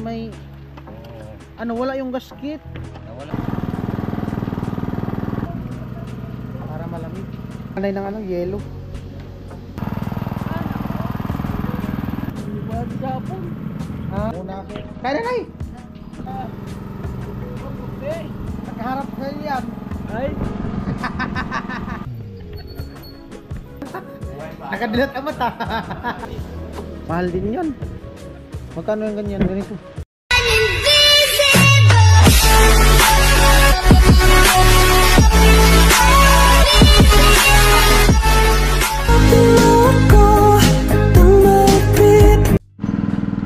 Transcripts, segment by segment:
may ano, wala yung gasket. Nawala. Para malamig. Anay ng ano, yellow. Wag sapon. Ha? Muna ako. Kaya na, Nay! Okay. Nakaharap ka yan. Ay. Nakadilat ang mata. Mahal din yun. Magkano yung ganyan? Ganito.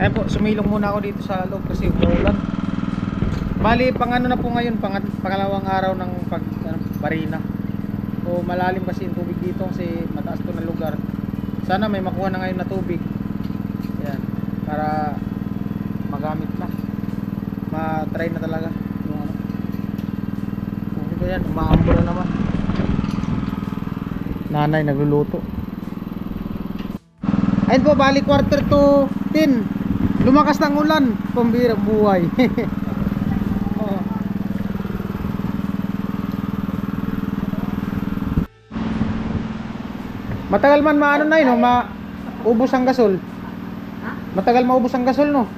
Ayan po, sumilong muna ako dito sa loob kasi umuulan. Bali, pang ano na po ngayon, pangalawang araw ng barina. O malalim kasi yung tubig dito kasi mataas to na lugar. Sana may makuha na ngayon na tubig. Ayan, para magamit na. Ma-try na talaga yung ano. Ito yan, umaambon na naman. Nanay nagluluto. Ayun po, bali 9:45. Lumakas ng ulan, pambira buhay. Oh. Matagal man maano na yun, no? Maubos ang gasol. Ha? Matagal maubos ang gasol, no?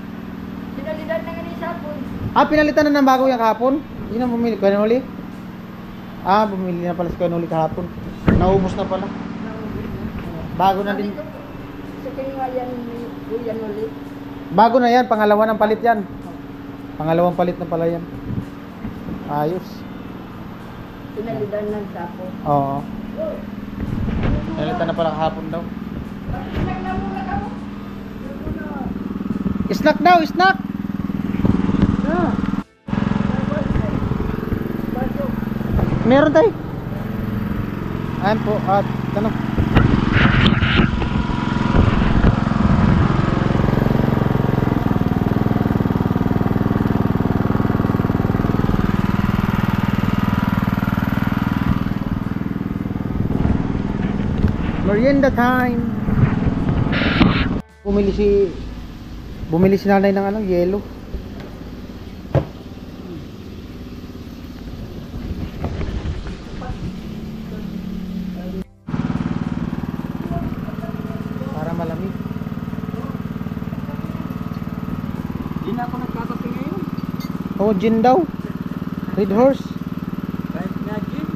Pinalitan na nga ni Sapon. Ah, pinalitan na ng bago yung kahapon? Yun ang bumili, kaya uli? Ah, bumili na pala si kaya uli kahapon. Naubos na pala. Bago na din. Sa kanya yan ulit. Bago na yan, pangalawa ng palit yan. Pangalawang palit na pala yan. Ayos. Pinalitan ng Sapon. Oo. Pinalitan na pala kahapon daw. Snack daw, snack! Meron tayo. Ayan po, at ano. Merienda time. Bumili si nanay ng ano, yellow. Para malamig. Di na ako nagkakape ngayon. Oh, gin daw. Red Horse. Kahit nga gin.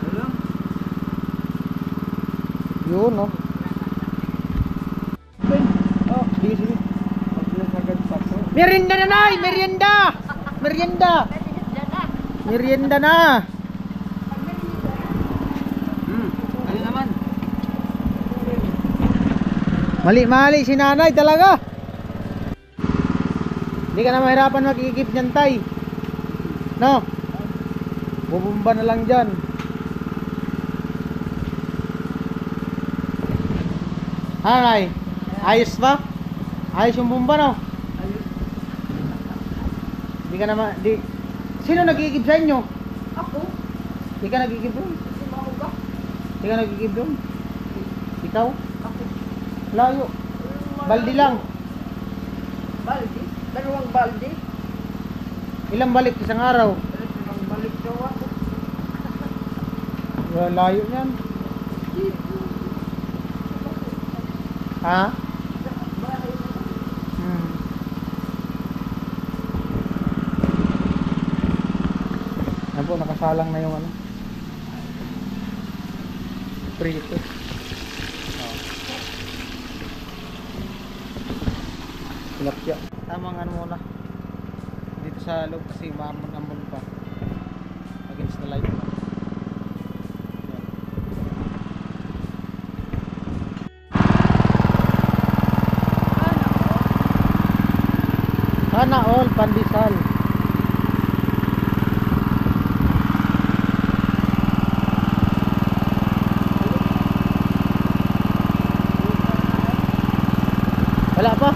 Alam. Yun, no. Oh, Sige. agad sakto. Merienda na, nay! Merienda! Merienda! Merienda na! Ano naman? Mali-mali si nanay talaga. Hindi ka na mahirapan mag-iigip niyan, tay. No? Bubumba na lang dyan. Ano, nay? Ayos ba? Ayos yung bumba, no? Hindi ka naman, sino nag-iigib sa inyo? Ako? Hindi ka nag-iigib doon? Si Mauga? Hindi ka nag-iigib doon? Ikaw? Ako. Layo. Baldi lang. Baldi? Dalawang baldi? Ilang balik isang araw? Dalawang balik daw ako. Layo niyan. Ha? Bahay na. Yan po, nakasalang na yung ano, prito. Tilapia. Tamang ano muna dito sa loob kasi mamon-amon pa against the light. Sana all pandesal. Wala pa.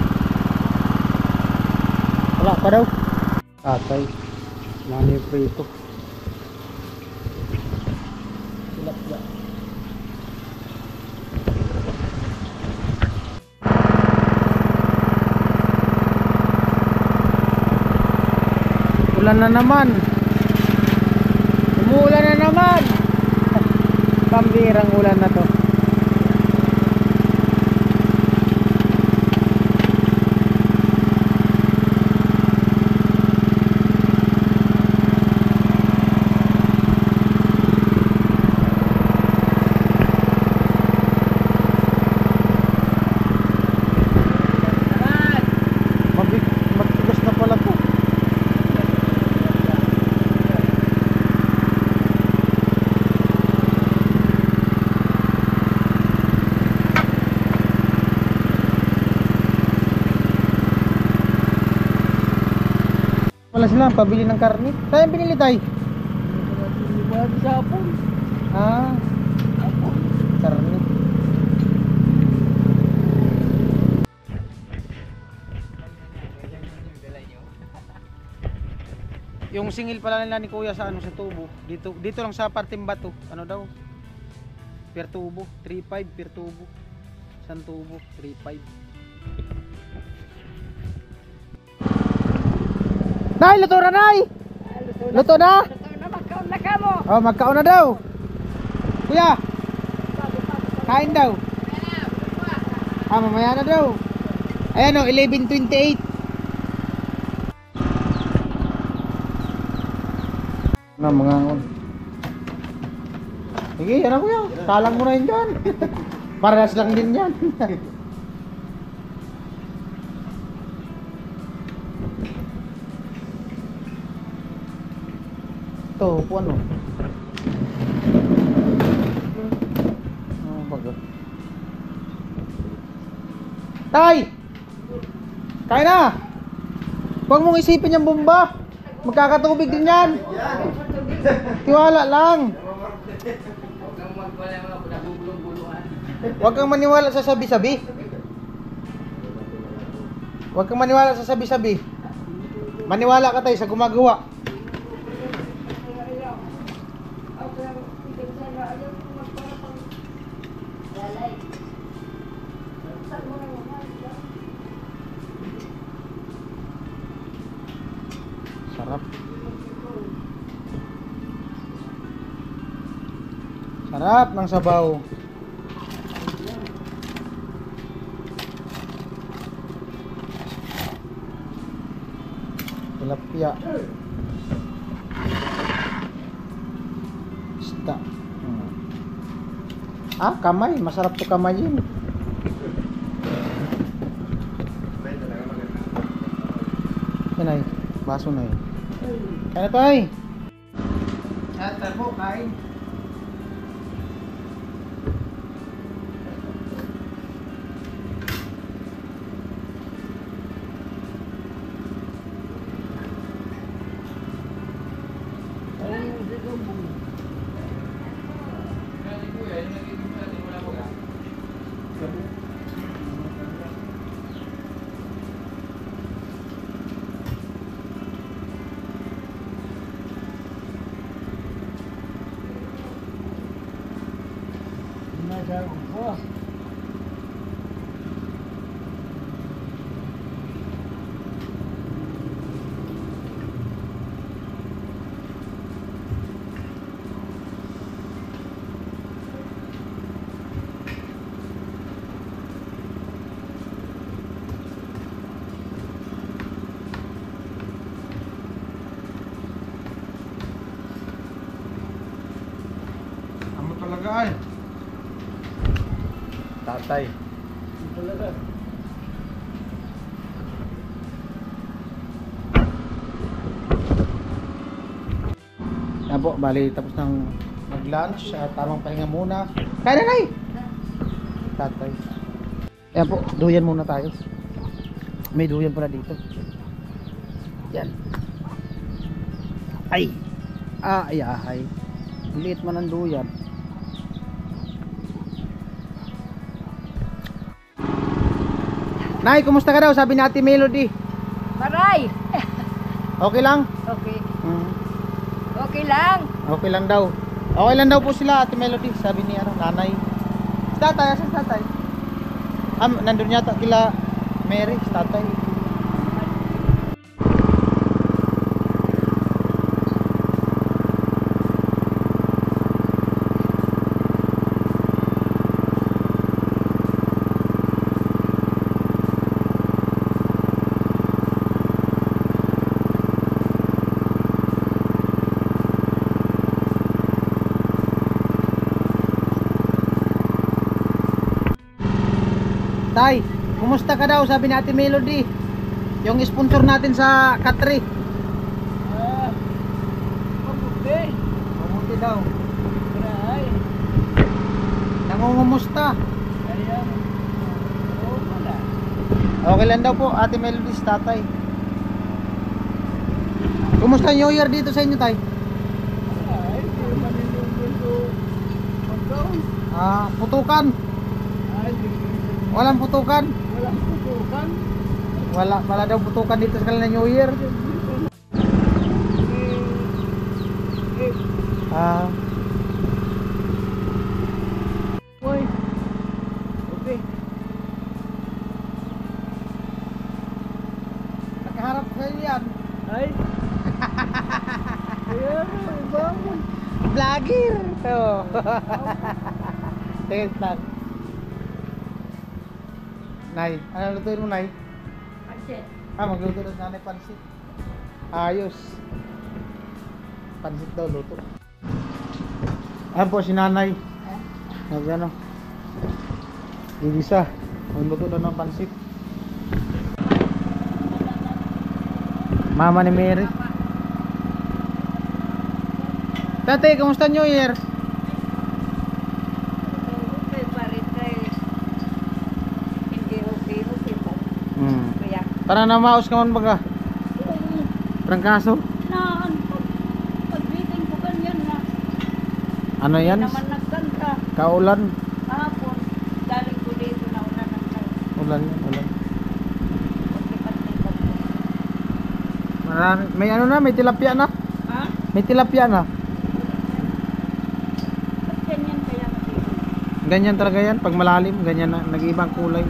Wala pa daw. Atay. Mani prito. Tilapia. Ulan na naman. Umuulan na naman. Pambirang ulan na to. Magtigas na pala to. Wala sila pabili ng karne. Tayo binili tayo. Buwan sa hapon. Ah, karne. Yung singil pala nila ni Kuya sa ano sa tubo. Dito lang sa parting bato. Ano daw? Per tubo, 3.5 per tubo. Isang tubo, 3.5. Nay, luto na, Nay! Luto na? Luto na, magkaon na ka mo. Oh, magkaon na daw. Kuya, kain daw. Ah, mamaya na daw. Ayan o, 11:28. Na mga sige, yan na kuya. Salang mo na yun dyan. Parehas lang din yan. Ito, upo ano? Ano baga? Tay! Kain na! Huwag mong isipin yung bomba. Magkakatubig din yan. Tiwala lang. Huwag kang maniwala sa sabi-sabi. Huwag kang maniwala sa sabi-sabi. Maniwala ka tayo sa gumagawa. Sarap. Sarap ng sabaw. Tilapia. Isda. Ah, kamay. Masarap to kamayin. Yan ay. Baso na yun. Kaya na tayo. At tarbo, kain. Amo talaga ay. Tatay. Talaga. Yan po, bali tapos ng mag-lunch. Tamang pahinga muna. Kaya na, Nay! Tatay. Yan po, duyan muna tayo. May duyan pala dito. Yan. Ay! Ay, ay. Liit man ang duyan. Nay, kumusta ka daw? Sabi ni Ate Melody. Maray! Okay lang? Okay. Mm. Okay lang. Okay lang daw. Okay lang daw po sila, Ate Melody. Sabi ni ano, nanay. Si tatay, asan si tatay? Nandun yata kila Mary, si tatay. Tay, kumusta ka daw? Sabi ni Ate Melody. Yung sponsor natin sa Katri. Mabuti. Mabuti daw. Maray. Nangungumusta. Ayan. Oo, wala. Okay lang daw po, Ate Melody, si tatay. Kumusta New Year dito sa inyo, tay? Ay, di manilugin ko. Pagkaon. Putukan. Ay, di. Walang putukan. Walang putukan. Wala daw putukan dito sa kanila New Year. Uy. Okay. Nakaharap sa inyo yan. Ay. Ayan, bangon. Vlogger. Oh. Tingin lang. Nay, ano lutuin mo, Nay? Pansit. Magluto na si nanay pansit. Ayos. Pansit daw luto. Ayan po si nanay. Ano? Ibisa. Magluto daw ng pansit. Mama ni Mary. Tate, kamusta New Year? Okay pa rin kay. Hindi okay pa. Kaya. Para na maos ka man baga. Trangkaso? Naan. Pag-meeting ko ganyan na. Ano yan? Naman nagkanta. Kaulan? Hapon. Galing ko dito na una ng Ulan, ulan. pagkipag-meeting ko. Marami. May ano na, may tilapia na. Ha? May tilapia na. Ba't ganyan kaya matibig? Ganyan talaga yan, pag malalim, ganyan na, nag-ibang kulay.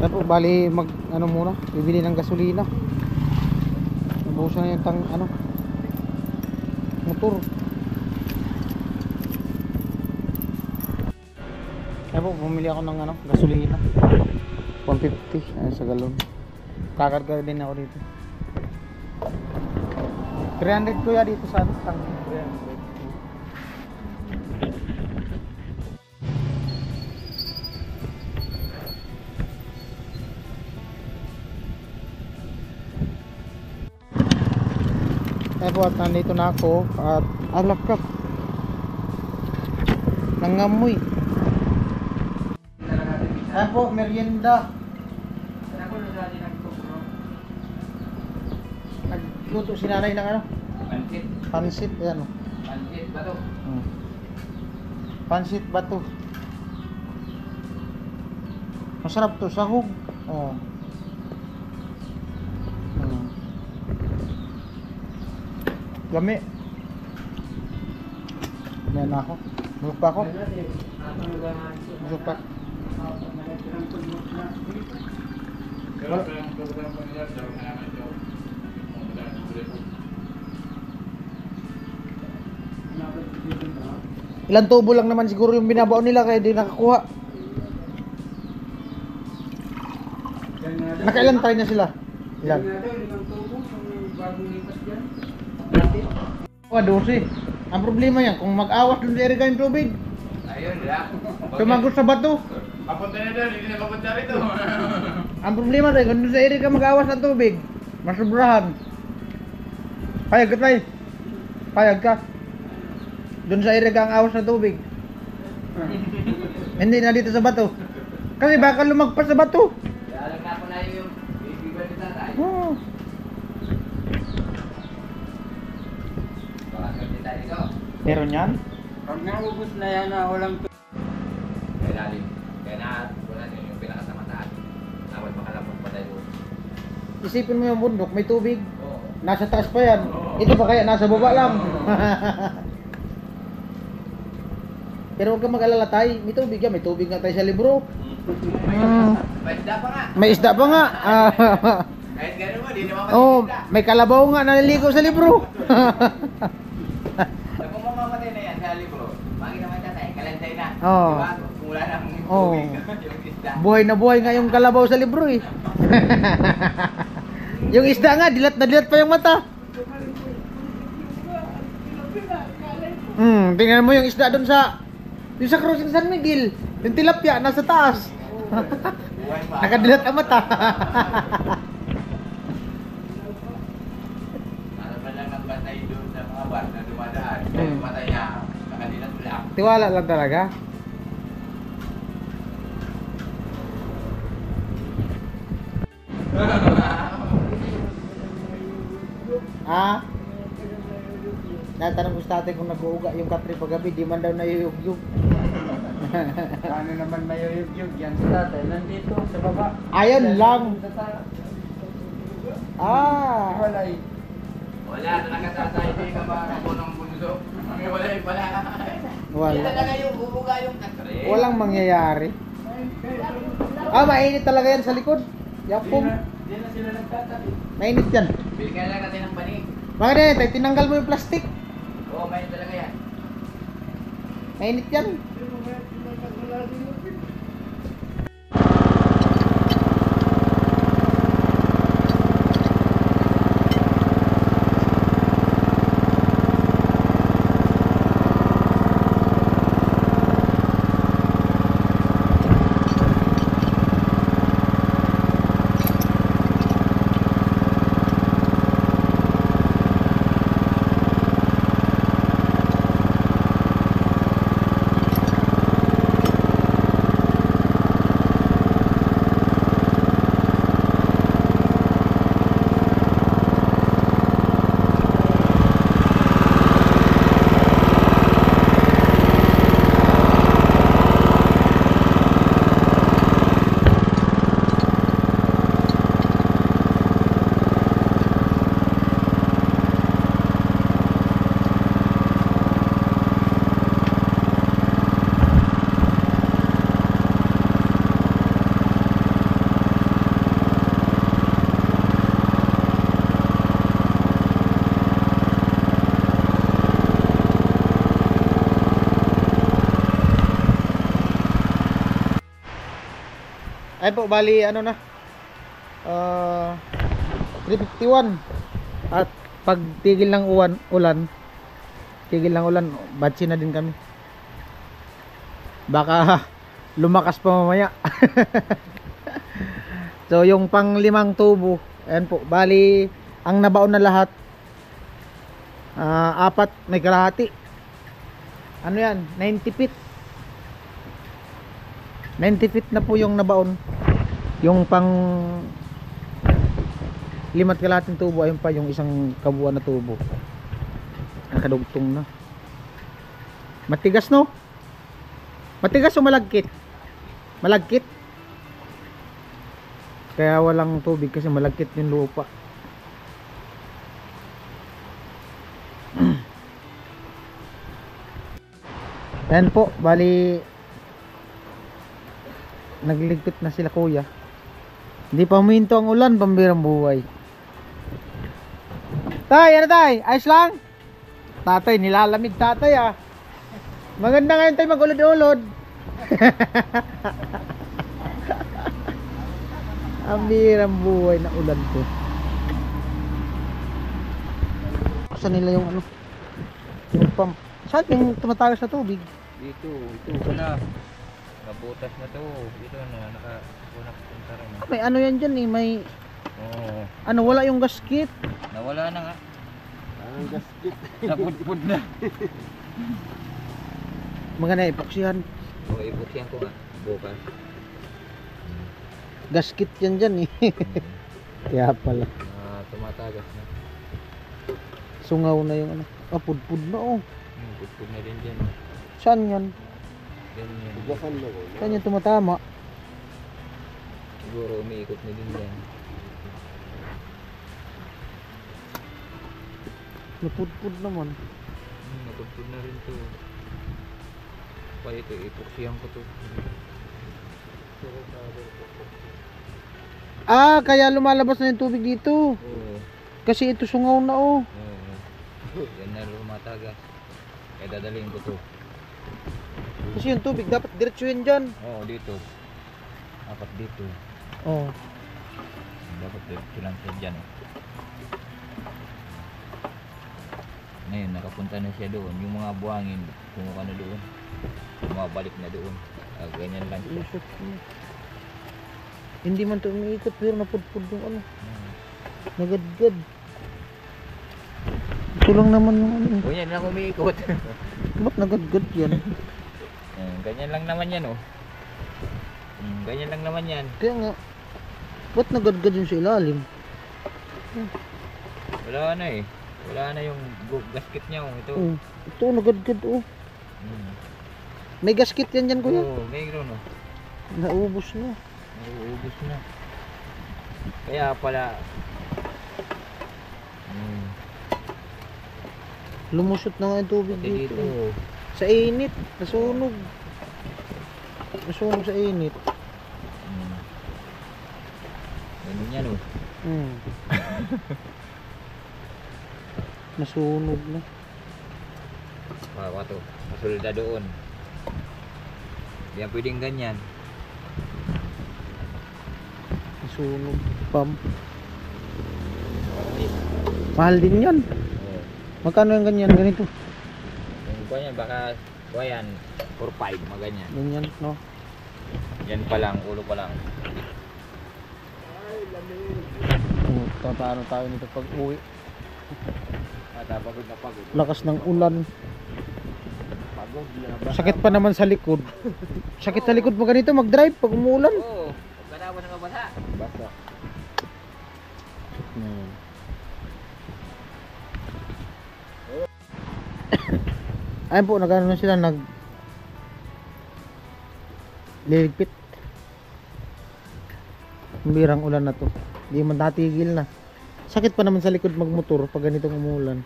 Tapos bali ano muna, bibili ng gasolina. Nabusan na yung motor. Tapos bumili ako ng gasolina. 150 sa galon. Kakarga din ako dito. 300 kuya dito sa tang 300. Po, at nandito na ako at alakak nangamoy. Ayan po, merienda. Nagluto si nanay ng Pansit. pansit. Ayan o. Pansit ba to? Pansit bato. Masarap to, sahog. Lami. Yan na ako. Busog pa ako. Busog pa. Ilang tubo lang naman siguro yung binabaon nila kaya di nakakuha. Nakailan tayo na sila? Ilan? Dosi. Ang problema yan, kung mag-awas dun sa iriga yung tubig, Ayun, wala. sumagot sa bato. Papunta na doon, hindi na papunta rito. Ang problema tayo, kung dun sa iriga mag-awas ng tubig, masubrahan. Payag ka tayo. Payag ka. Dun sa iriga ang awas ng tubig. Hindi na dito sa bato. Kasi baka lumagpas sa bato. Alam na po na yung bibigyan ni tatay. Oh. Baka kasi tayo dito. Meron yan? Pag naubos na yan na walang kaya lalim. Kaya wala din yung pinakasamataas. Dapat makalapot pa tayo. Isipin mo yung bundok, may tubig. Oo. Nasa taas pa yan. Ito pa kaya nasa baba lang. Pero huwag kang mag-alala tayo. May tubig yan. May tubig nga tayo sa libro. May isda pa nga. May isda pa nga. Kahit gano'n mo, di naman Oh, isda. may kalabaw nga naliligo sa libro. Kung mamamatay na yan sa libro, bakit naman tatay? Kalantay na. Oo. Diba? Kung wala nang Oo. tubig, yung isda. Buhay na buhay nga yung kalabaw sa libro eh. Yung isda nga, dilat na dilat pa yung mata. Tingnan mo yung isda doon sa crossing San Miguel. Yung tilapia nasa taas. Buhay pa. Nakadilat ang mata. Para ba lang ang batay doon sa mga bar na dumadaan. Kaya Hmm. yung mata niya, nakadilat lang. Tiwala lang talaga. Ah? Natanong gusto natin kung nag-uuga yung katri paggabi, di man daw nayuyugyug. Paano naman mayuyugyug yan sa tatay? Nandito sa baba. Ayun lang. Sa taas. Ah. Walay. Wala talaga tatay, hindi ka ba ng bunso? May wala yung pala. Hindi Wala. talaga yung bubuga yung katri. Walang mangyayari. Ah, mainit talaga yan sa likod. Yapong. Hindi na sila nagtatabi. Mainit yan. Bigyan lang natin ng banig. Mga tayo, tinanggal mo yung plastic. Oo, may talaga yan. Mainit yan. Ay po, bali ano na 351. At pag tigil ng ulan, batsi na din kami. Baka lumakas pa mamaya. So yung pang 5 tubo, ayan po, bali ang nabaon na lahat 4 may kalahati. Ano yan, 90 feet. 90 feet na po yung nabaon. Yung pang 5 kalahating tubo, ayun pa yung isang kabuuan na tubo. Nakadugtong na. Matigas, no? Matigas o malagkit? Malagkit. Kaya walang tubig kasi malagkit yung lupa. Ayan po, bali nagliligpit na sila kuya. Hindi pa huminto ang ulan, pambirang buhay. Tay, ano tay? Ayos lang? Tatay, nilalamig tatay ah. Maganda ngayon tayo magulod-ulod. Ang birang buhay na ulan ko. Saan nila yung ano? Yung pump. Saan yung tumatagas na tubig? Dito, ito na. Nabutas na to. Dito na, nakapunta rin. May ano yan dyan eh, may Oo. ano, wala yung gasket. Nawala na nga. Ang gasket. Napudpud na. Mga naipoksihan. O, ibuksyan ko nga. Bukas. Gasket yan dyan eh. Kaya pala. Tumatagas na. Sungaw na yung ano. Ah, pudpud na oh. Pudpud na din dyan. Saan yan? Ganyan. Gasan mo. Saan yung tumatama? Siguro umiikot na din yan. Napudpud naman. Napudpud na rin to. Pa ito, ipuksyan ko to. Ah, kaya lumalabas na yung tubig dito. Oo. Kasi ito sungaw na oh. Oo. Yan na lumatagas. Kaya dadalhin ko to. Kasi yung tubig dapat diretso yun dyan. Oo, dito. Dapat dito. Oh. Dapat dito lang siya dyan. Ngayon, nakapunta na siya doon. Yung mga buhangin, kumuha na doon. Bumabalik na doon. Ganyan lang siya. Hindi man to umiikot pero napudpud yung ano. Nagadgad. Ito lang naman yung ano. O yan lang umiikot. Ba't nagadgad yan? Ganyan lang naman yan oh. Ganyan lang naman yan. Kaya nga, ba't nagadgad yung sa ilalim? Wala na eh. Wala na yung gasket niya oh. Ito. Oh, ito nagadgad oh. Mm. May gasket yan dyan kuya. Oo, mayroon oh. Naubos na. Nauubos na. Kaya pala Lumusot na nga yung tubig pati dito. dito. Sa init, nasunog. Nasunog sa init. Ganun yan oh. Nasunog na. Wato, masulda doon. Hindi yan pwedeng ganyan. Nasunog. Pump. Mahal din yan. Oo. Magkano yung ganyan? Ganito. Yung kuha yan, baka kuha yan 4-5, maganyan. Ganyan, no? Yan pa lang, ulo pa lang. Paano tayo nito pag uwi? Pagod na pagod. Lakas ng ulan. Pagod na. Sakit pa naman sa likod. Sakit sa likod mo ganito mag-drive pag umuulan. Oo, pagkarawan ng basa. Basa. Ayun po, nagano na sila, liligpit. Birang ulan na to. Di man natigil na. Sakit pa naman sa likod magmotor pag ganitong umulan.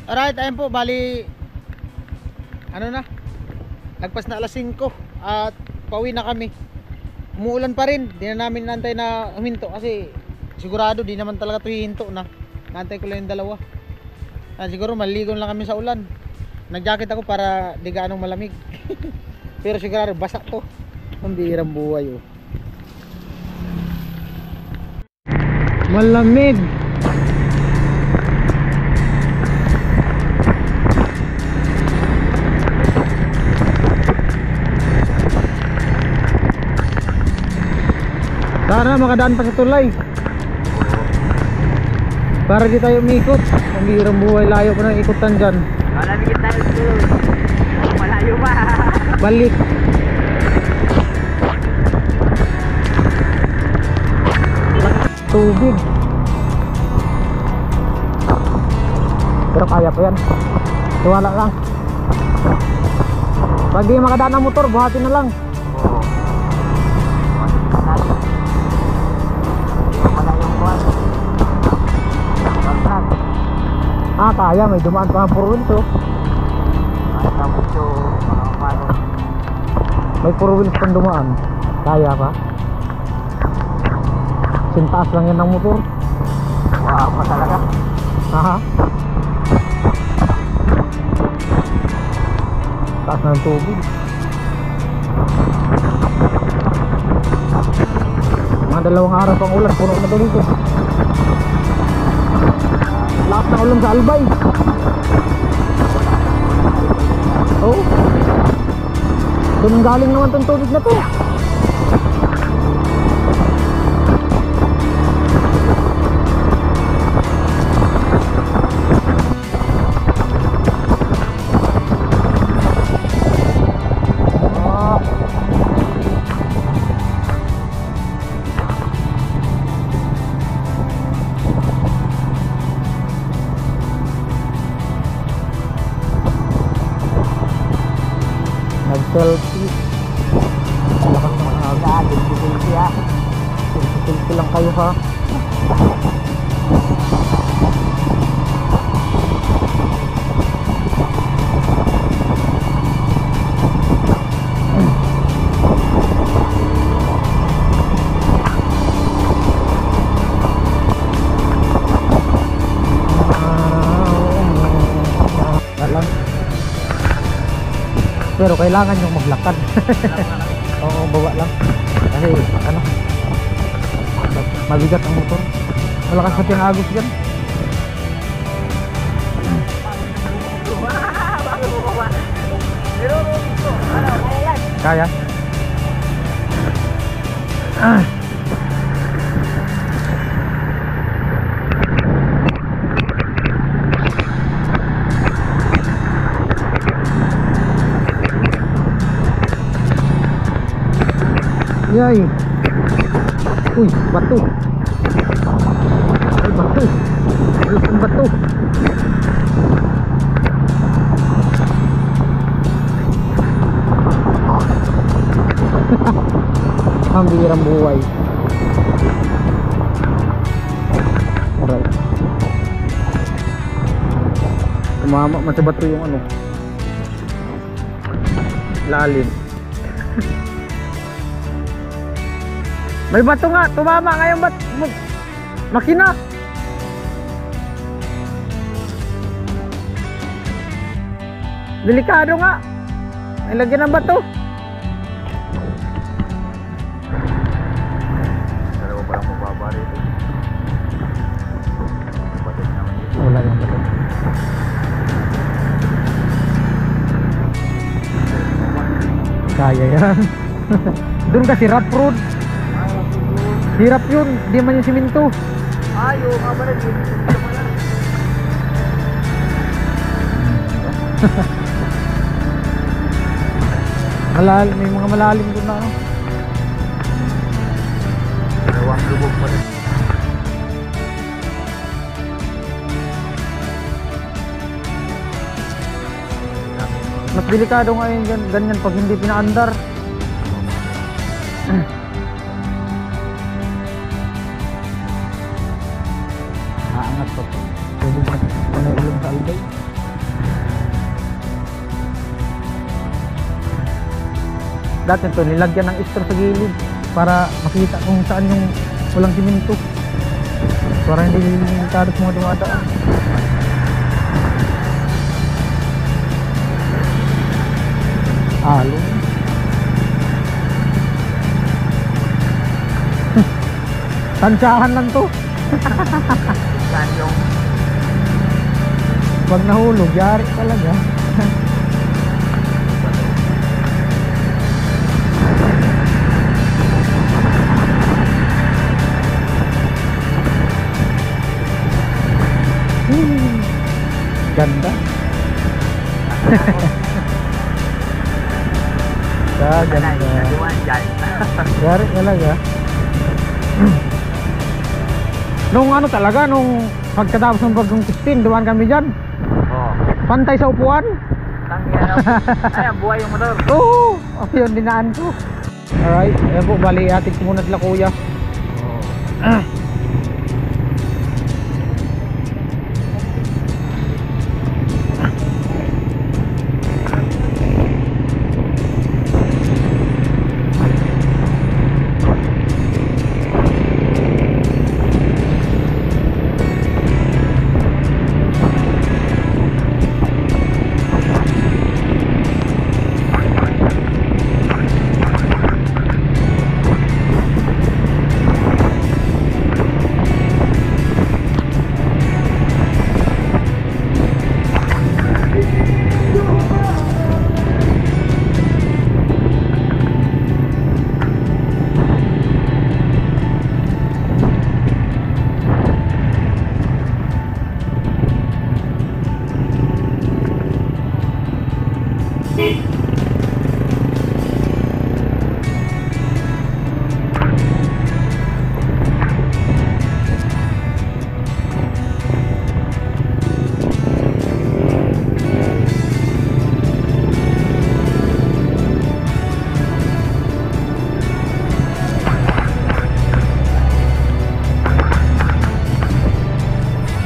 Alright, ayun po, bali ano na, lagpas na alas 5 at pauwi na kami. Umuulan pa rin, di na namin nantay na huminto kasi sigurado di naman talaga ito hihinto na. Nantay ko lang yung dalawa. Siguro maligo lang kami sa ulan. Nag-jacket ako para di gaanong malamig. Pero sigurado basa to. Ang bihirang buhay oh. Malamig. Sana makadaan pa sa tulay. Para di tayo umikot. Ang bihirang buhay, layo pa ng ikutan dyan. Malamigit tayo dito. Malayo pa. Balik. Tubig. Pero kaya pa yan. Tiwala lang. Pag di makadaan ng motor, buhatin na lang. Oo. Ah, kaya. May dumaan pa ang puro ito. May 4 wheels pang dumaan. Kaya pa. Sintaas lang yan ng motor. Wow, pa talaga. Aha. Taas na ng tubig. Mga 2 araw pang ulan, puno na dito. Lakas ng ulan sa Albay. Oh. Doon galing naman itong tubig na to. Nag-selfie. Lakas ng aga. Selfie lang kayo ha. Pero kailangan yung maglakad. Oo, baba lang. Kasi ano, mabigat ang motor. Malakas pati ang agos dyan. Pero Kaya? Ah. Yay. Uy, batu. Ay, batu. Malaking batu. Ang bihirang buhay. Alright. Tumama, matibato yung ano, lalim. May bato nga, tumama ngayon makina. Delikado nga. Nilagyan ng bato. Dalawa pa lang mababa rito. Batik naman dito. Wala yung bato. Kaya yan. Doon kasi rough road. Hirap yun, di man yung siminto. Ayaw nga ba rin yun? May mga malalim doon na ano. Dalawang lubog pa rin. Mas delikado nga yun ganyan pag hindi pinaandar. Aangat pa po. Pwede ba ilong sa albay? Dati ito nilagyan ng extra sa gilid para makita kung saan yung walang siminto, para hindi tarot mga dumadaan. Halo. Tansyahan lang to. Saan yung Pag nahulog, yari talaga. Ganda. Ganda. Yari talaga. Nung ano talaga, nung pagkatapos ng bagong 16, dumaan kami dyan. oh, Pantay sa upuan. ay, ang buhay yung motor. Oo, yun dinaan ko. Alright, ayan po, bali atik muna sila kuya.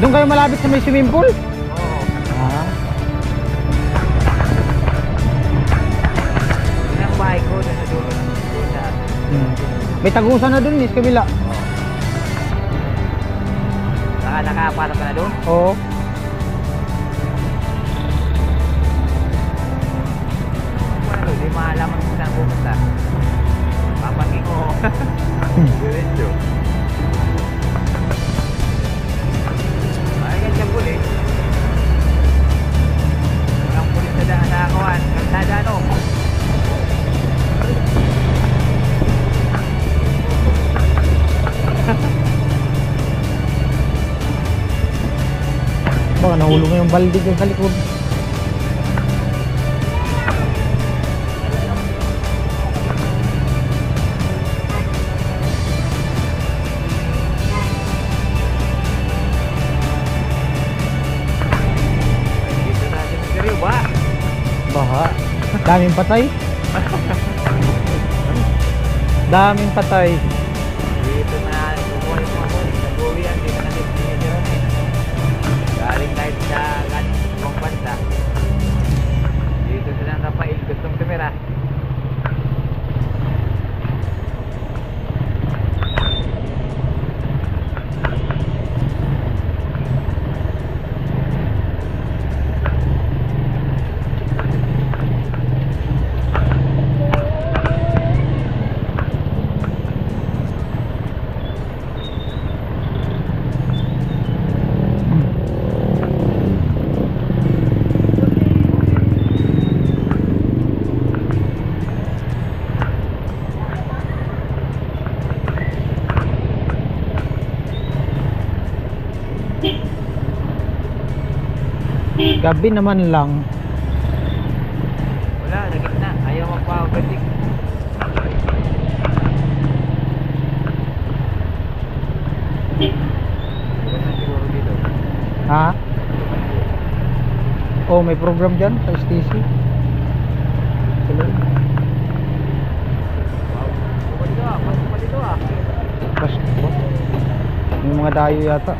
Doon kayo malapit sa may swimming pool? Oo. Ah. Yun ang bahay ko na dulo ng sa May tagusan na doon, is kabila. nakapasok ka na doon? Oo. Ano, hindi maalaman kung saan pupunta. Papangin ko. Diretso. Ay, ganyan puli. Walang pulis na daan nakakuhan. Kalsada ano? Baka nahulog na yung balde dyan sa likod. Dito natin sa Rio ba? Baha. Daming patay. Daming patay. Dito na kukuha yung mga huli. Nag-uwi yan. Dito na dito sinisiran eh. Galing tayo sa ibang bansa. Dito sa San Rafael. Gustong tumira. Gabi naman lang. Wala, na gitna. Ayaw magpapagatik. Wala na siguro dito. Ha? Oh, may program dyan sa STC. Tuloy. Wow. Pasok pa dito ah. Pasok pa dito ah. Pasko. May mga dayo yata.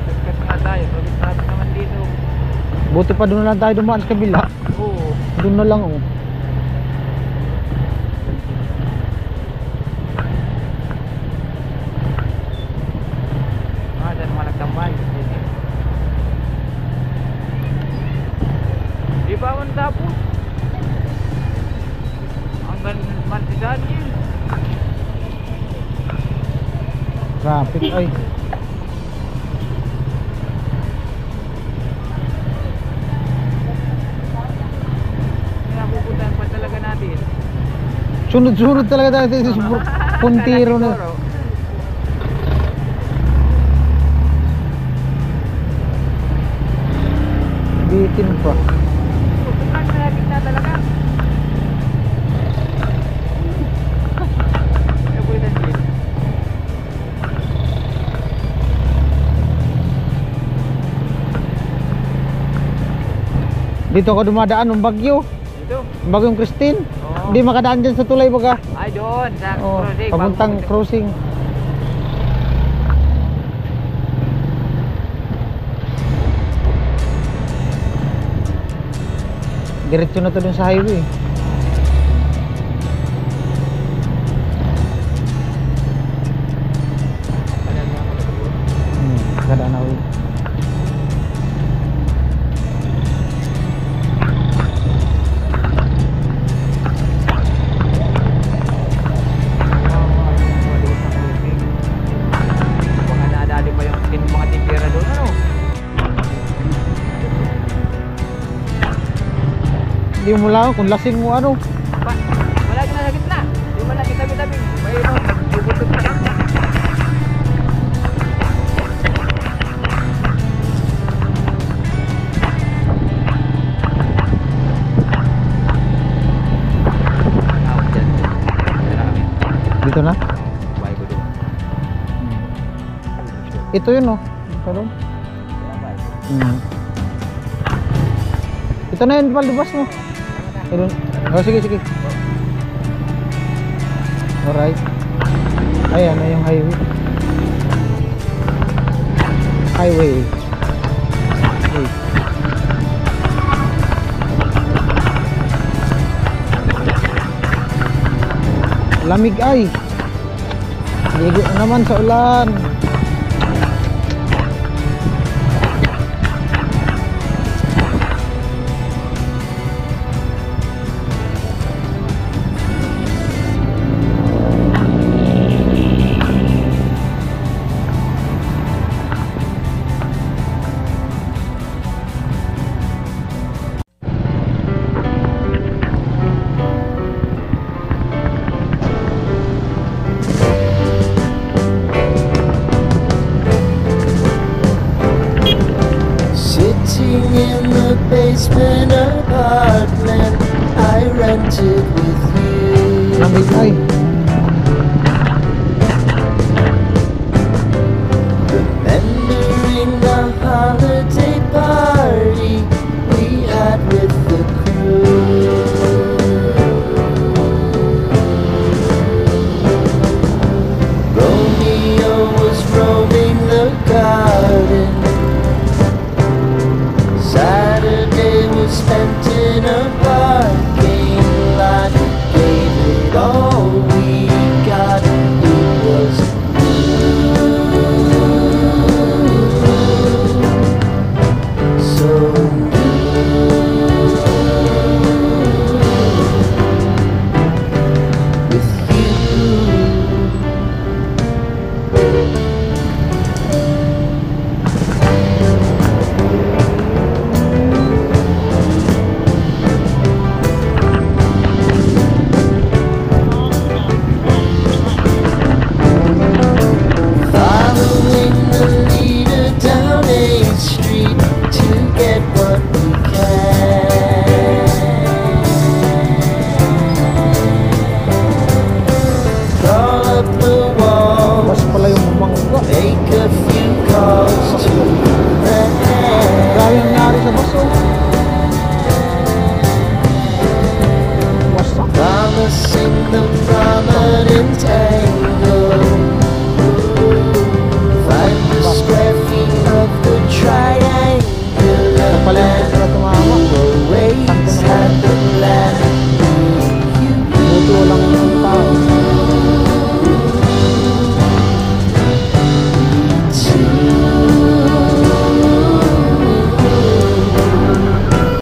Nagkat nga tayo. Pagkatapos naman dito. Buti pa doon na lang tayo dumaan sa kabila. Oo. Doon na lang oh. Ah, dyan mga nagtambay. Di ba man tapos? Hanggang Martisan yun. Traffic ay. Kaya pupuntahan pa talaga natin. Sunod-sunod talaga tayo sa puntiro na. Siguro. Bitin pa. Pupuntahan sa gitna talaga. Kaya pulitan din. Dito ako dumadaan ng Bagyo. Dito. Bagyong Christine. Oo. Hindi makadaan dyan sa tulay baga. Ay doon sa Oh, crossing. papuntang crossing. Diretso na to dun sa highway. Kadaan ako. Baka nadali pa yung mga tindera doon ano. Hindi mo lang kung lasing mo ano. Wala ka na sa gitna. Di mo lang kitabi-tabi. Mayroon. Bubutog pa. Out dyan. Dala kami. Dito na. Bye ko doon. Ito yun oh. Ito doon. Ito na yun, palibas mo. Ito. Oh, sige, sige. Alright. Ayan na yung highway. Highway. Okay. Lamig ay. Ligo na naman sa ulan. basement apartment I rented with you. Lamig ay. Remembering the holiday party we had with the crew. Romeo was roaming the garden